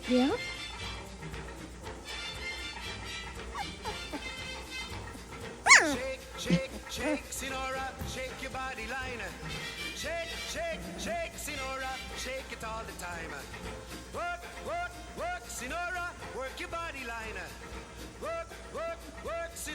Yeah? Shake, shake, shake, Sinora, shake your body line. Shake, shake, shake, Sinora, shake it all the time. Work, work, work, Sinora, work your body line. Work, work, work, Sinora.